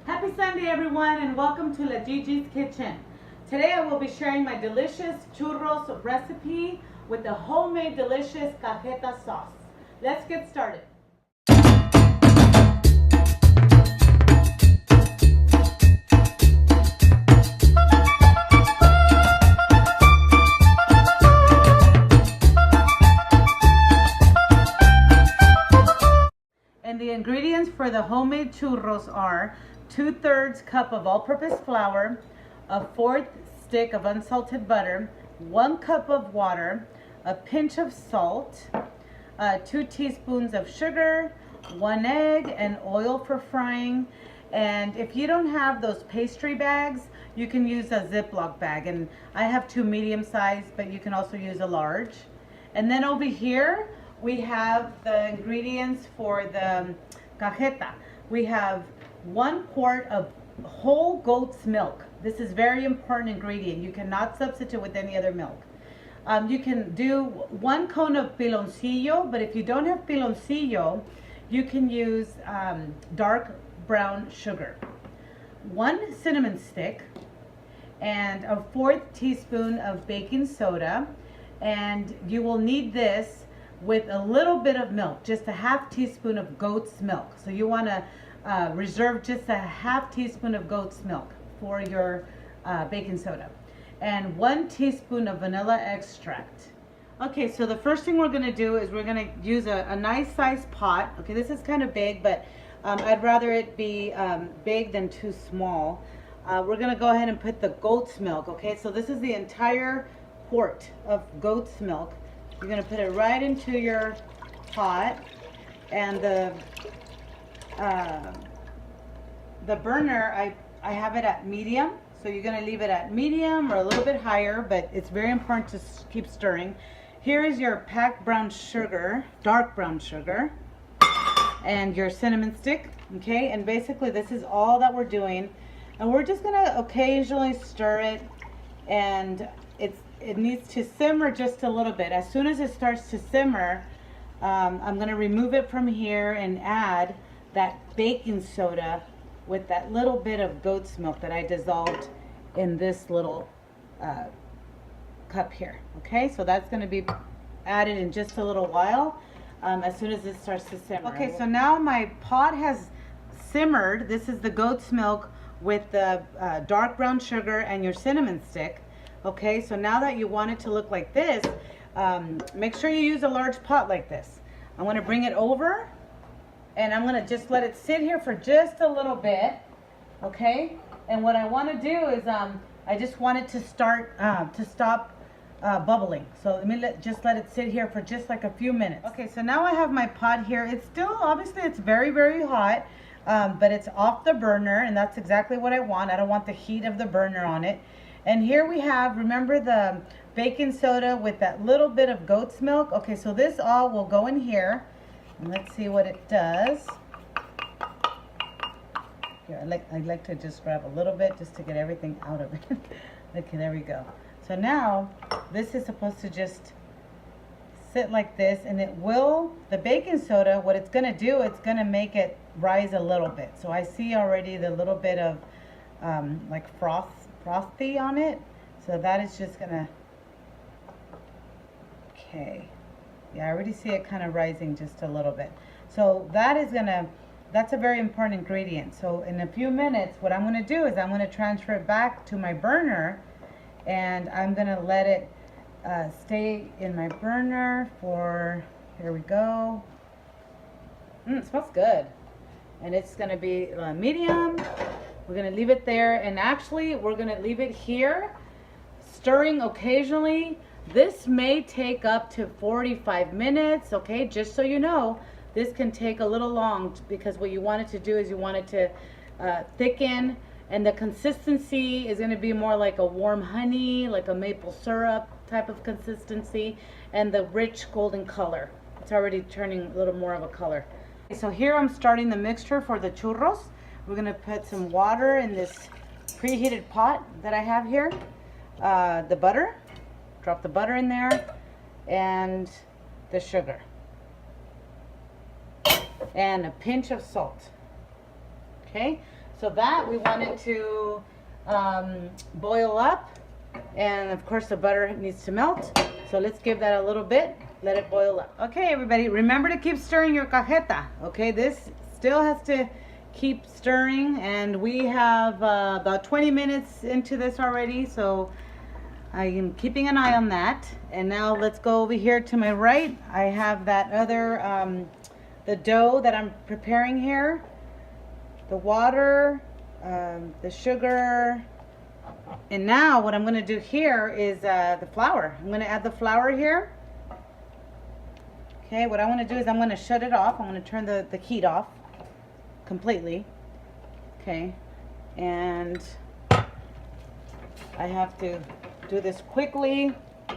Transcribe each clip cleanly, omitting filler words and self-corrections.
Happy Sunday everyone and welcome to La Gigi's Kitchen. Today I will be sharing my delicious churros recipe with the homemade delicious cajeta sauce. Let's get started. And the ingredients for the homemade churros are 2/3 cup of all-purpose flour, a 1/4 stick of unsalted butter, 1 cup of water, a pinch of salt, 2 teaspoons of sugar, 1 egg, and oil for frying. And if you don't have those pastry bags, you can use a Ziploc bag. And I have 2 medium size, but you can also use a large. And then over here, we have the ingredients for the cajeta. We have 1 quart of whole goat's milk. This is very important ingredient. You cannot substitute with any other milk. You can do 1 cone of piloncillo, but if you don't have piloncillo, you can use dark brown sugar. 1 cinnamon stick and a 1/4 teaspoon of baking soda. And you will need this with a little bit of milk, just a 1/2 teaspoon of goat's milk. So you want to reserve just a 1/2 teaspoon of goat's milk for your baking soda. And 1 teaspoon of vanilla extract. Okay, so the first thing we're going to do is we're going to use a nice sized pot. Okay, this is kind of big, but I'd rather it be big than too small. We're going to go ahead and put the goat's milk. Okay, so this is the entire quart of goat's milk. You're going to put it right into your pot, and the burner, I have it at medium, so you're going to leave it at medium or a little bit higher, but it's very important to keep stirring. Here is your packed brown sugar, dark brown sugar, and your cinnamon stick. Okay, and basically this is all that we're doing, and we're just going to occasionally stir it, and it needs to simmer just a little bit. As soon as it starts to simmer, I'm going to remove it from here and add that baking soda with that little bit of goat's milk that I dissolved in this little cup here. Okay, so that's going to be added in just a little while, as soon as it starts to simmer. Okay, so now my pot has simmered. This is the goat's milk with the dark brown sugar and your cinnamon stick. Okay, so now that you want it to look like this, make sure you use a large pot like this. I'm going to bring it over, and I'm going to just let it sit here for just a little bit. Okay, and what I want to do is I just want it to stop bubbling. So let me just let it sit here for just like a few minutes. Okay, so now I have my pot here. It's still, obviously it's very, very hot, but it's off the burner, and that's exactly what I want. I don't want the heat of the burner on it. And here we have, remember the baking soda with that little bit of goat's milk? Okay, so this all will go in here. And let's see what it does. Here, I like to just grab a little bit just to get everything out of it. Okay, there we go. So now, this is supposed to just sit like this, and it will, the baking soda, what it's going to do, it's going to make it rise a little bit. So I see already the little bit of like frothy on it, so that is just gonna, okay, yeah, I already see it kind of rising just a little bit. So that is gonna, that's a very important ingredient. So in a few minutes, what I'm gonna do is I'm gonna transfer it back to my burner, and I'm gonna let it stay in my burner for, here we go. It smells good, and it's gonna be medium. We're going to leave it there, and actually we're going to leave it here, stirring occasionally. This may take up to 45 minutes, okay? Just so you know, this can take a little long, because what you want it to do is you want it to thicken, and the consistency is going to be more like a warm honey, like a maple syrup type of consistency, and the rich golden color. It's already turning a little more of a color. So here I'm starting the mixture for the churros. We're going to put some water in this preheated pot that I have here. The butter, drop the butter in there, and the sugar. And a pinch of salt. Okay, So that we want it to boil up, and of course the butter needs to melt. So let's give that a little bit, let it boil up. Okay, everybody, remember to keep stirring your cajeta. Okay, this still has to keep stirring, and we have about 20 minutes into this already, so I am keeping an eye on that. And now let's go over here to my right. I have that other the dough that I'm preparing here, the water, the sugar, and now what I'm going to do here is the flour. I'm going to add the flour here. Okay, what I want to do is I'm going to shut it off. I'm going to turn the heat off completely. Okay, and I have to do this quickly.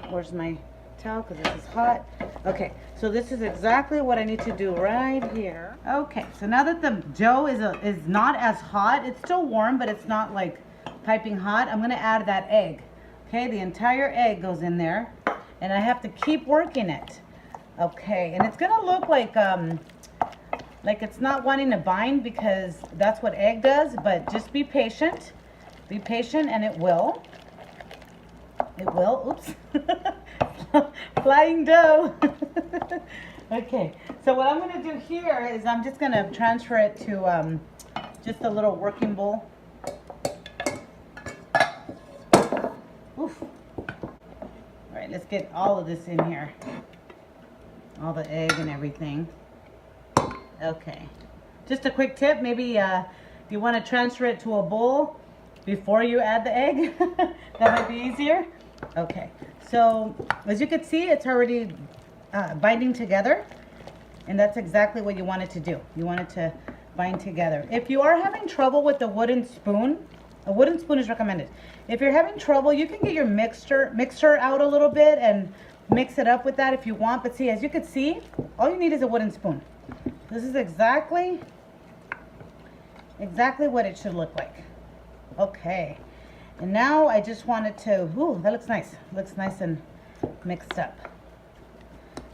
Where's my towel, because this is hot. Okay, so this is exactly what I need to do right here. Okay, so now that the dough is not as hot, it's still warm, but it's not like piping hot, I'm going to add that egg. Okay, the entire egg goes in there, and I have to keep working it. Okay, and it's going to look like it's not wanting to bind, because that's what egg does, but just be patient. Be patient, and it will. It will. Oops. Flying dough. Okay, so what I'm going to do here is I'm just going to transfer it to just a little working bowl. Oof. All right, let's get all of this in here. All the egg and everything. Okay, just a quick tip, maybe if you want to transfer it to a bowl before you add the egg, that might be easier. Okay, so as you can see, it's already binding together, and that's exactly what you want it to do. You want it to bind together. If you are having trouble with the wooden spoon, a wooden spoon is recommended. If you're having trouble, you can get your mixer out a little bit and mix it up with that if you want. But see, as you can see, all you need is a wooden spoon. This is exactly what it should look like. Okay, and now I just want it to, ooh, that looks nice. Looks nice and mixed up.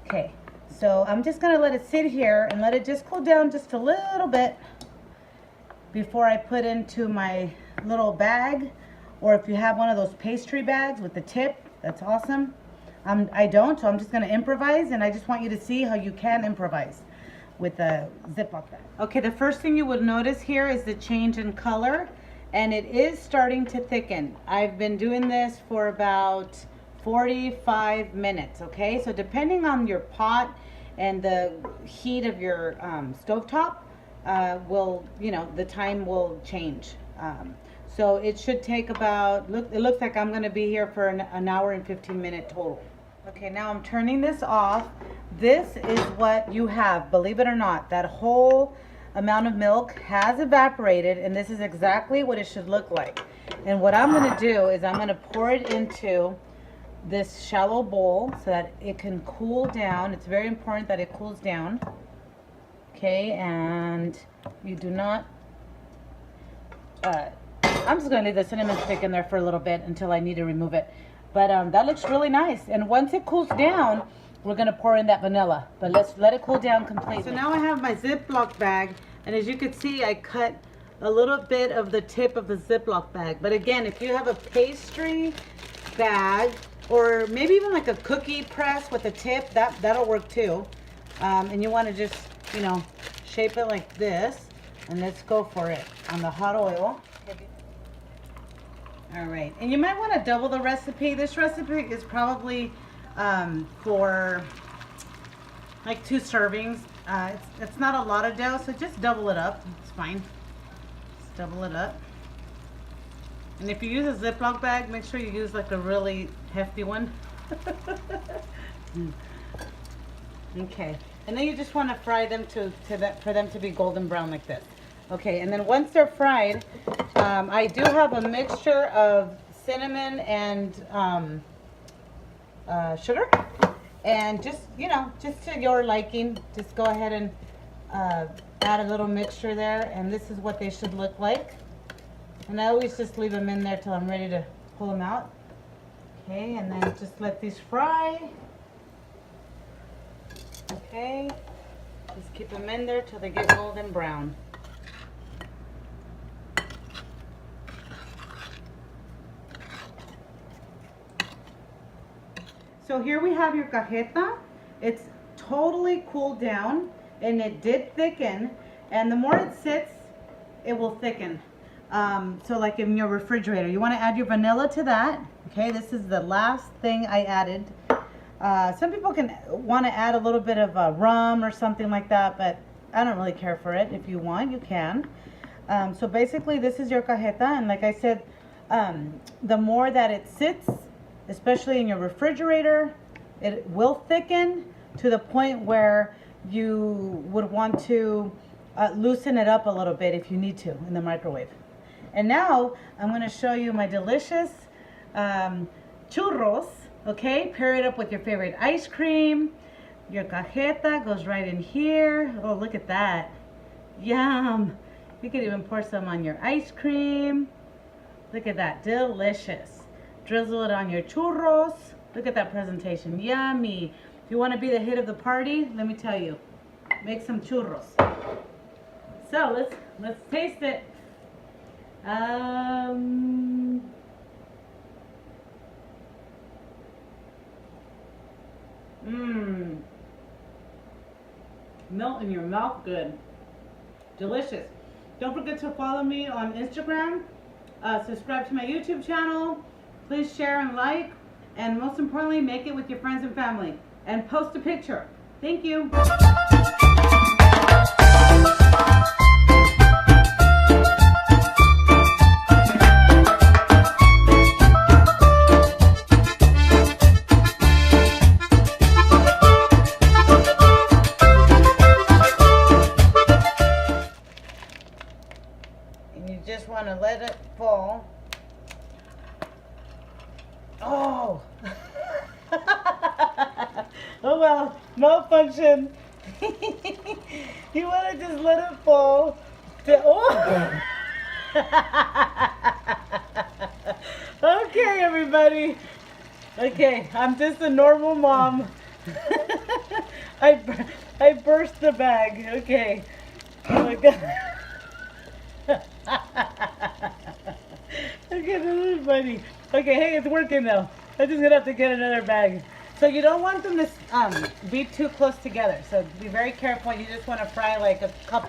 Okay, so I'm just gonna let it sit here and let it just cool down just a little bit before I put into my little bag, or if you have one of those pastry bags with the tip, that's awesome. I don't, so I'm just gonna improvise, and I just want you to see how you can improvise with a Ziploc bag. Okay, the first thing you would notice here is the change in color, and it is starting to thicken. I've been doing this for about 45 minutes, okay? So depending on your pot and the heat of your stovetop, the time will change. So it should take about, it looks like I'm gonna be here for an hour and 15-minute total. Okay, now I'm turning this off. This is what you have, believe it or not. That whole amount of milk has evaporated, and this is exactly what it should look like. And what I'm gonna do is I'm gonna pour it into this shallow bowl so that it can cool down. It's very important that it cools down. Okay, and you do not, I'm just gonna leave the cinnamon stick in there for a little bit until I need to remove it. But that looks really nice. And once it cools down, we're gonna pour in that vanilla. But let's let it cool down completely. So now I have my Ziploc bag, and as you can see, I cut a little bit of the tip of the Ziploc bag. But again, if you have a pastry bag, or maybe even like a cookie press with a tip, that'll work too. And you wanna just, shape it like this, and let's go for it on the hot oil. All right, and you might want to double the recipe. This recipe is probably for like 2 servings. It's not a lot of dough, so just double it up. It's fine. Just double it up. And if you use a Ziploc bag, make sure you use like a really hefty one. Okay, and then you just want to fry them for them to be golden brown like this. Okay, and then once they're fried, I do have a mixture of cinnamon and sugar, and just to your liking, just go ahead and add a little mixture there, and this is what they should look like. And I always just leave them in there till I'm ready to pull them out. Okay, and then just let these fry. Okay, just keep them in there till they get golden brown. So here we have your cajeta. It's totally cooled down and it did thicken, and the more it sits, it will thicken. So like in your refrigerator, you want to add your vanilla to that. Okay, this is the last thing I added. Some people can want to add a little bit of rum or something like that, but I don't really care for it. If you want, you can. So basically this is your cajeta, and like I said, the more that it sits, especially in your refrigerator, it will thicken to the point where you would want to loosen it up a little bit if you need to in the microwave. And now I'm going to show you my delicious churros. Okay, pair it up with your favorite ice cream. Your cajeta goes right in here. Oh, look at that. Yum. You could even pour some on your ice cream. Look at that, delicious. Drizzle it on your churros. Look at that presentation, yummy. If you want to be the hit of the party, let me tell you, make some churros. So let's taste it. Melt in your mouth, good. Delicious. Don't forget to follow me on Instagram. Subscribe to my YouTube channel. Please share and like. And most importantly, make it with your friends and family. And post a picture. Thank you. And you just want to let it fall. Oh! Oh well, malfunction. You want to just let it fall. Oh! Okay, everybody. Okay, I'm just a normal mom. I burst the bag. Okay. Oh my God. Okay, this is funny. Okay, hey, it's working now. I'm just gonna have to get another bag. So you don't want them to be too close together. So be very careful. You just want to fry like a couple.